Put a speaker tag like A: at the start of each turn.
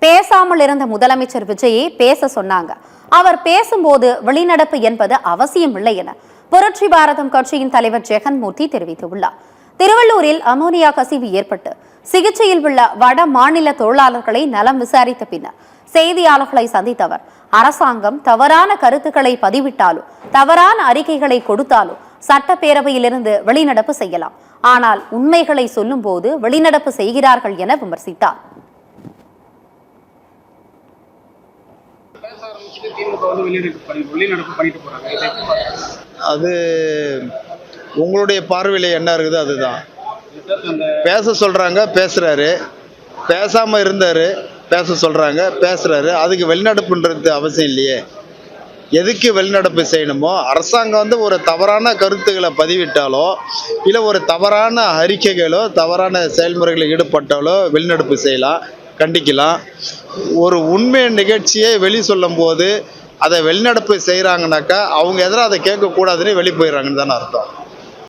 A: பேசாமல் இருந்த முதலமைச்சர் விஜயை பேச சொன்னாங்க. அவர் பேசும்போது வெளிநடப்பு என்பது அவசியம் இல்லை என புரட்சி பாரதம் கட்சியின் தலைவர் ஜெகன்மூர்த்தி தெரிவித்துள்ளார். திருவள்ளூரில் அமோனியா கசிவு ஏற்பட்டு சிகிச்சையில் உள்ள வட மாநில தொழிலாளர்களை நலம் விசாரித்த பின்னர் செய்தியாளர்களை சந்தித்தவர், அரசாங்கம் தவறான கருத்துக்களை பதிவிட்டாலும் தவறான அறிக்கைகளை கொடுத்தாலும் சட்டப்பேரவையிலிருந்து வெளிநடப்பு செய்யலாம், ஆனால் உண்மைகளை சொல்லும் போது வெளிநடப்பு செய்கிறார்கள் என விமர்சித்தார்.
B: அது உங்களுடைய பார்வையில் என்ன இருக்குது? அதுதான் பேச சொல்றாங்க, பேசுறாரு. பேசாம இருந்தாரு, பேச சொல்றாங்க, பேசுறாரு. அதுக்கு வெளிநடப்புன்றது அவசியம் இல்லையே. எதுக்கு வெளிநடப்பு செய்யணுமோ, அரசாங்கம் ஒரு தவறான கருத்துக்களை பதிவிட்டாலோ இல்லை ஒரு தவறான அறிக்கைகளோ தவறான செயல்முறைகளில் ஈடுபட்டாலோ வெளிநடப்பு செய்யலாம், கண்டிக்கலாம். ஒரு உண்மை நிகழ்ச்சியை வெளி சொல்லும் போது அதை வெளிநடப்பு செய்கிறாங்கனாக்கா அவங்க எதிராக அதை கேட்கக்கூடாதுன்னு வெளியே போயிடறாங்கன்னு தானே அர்த்தம்.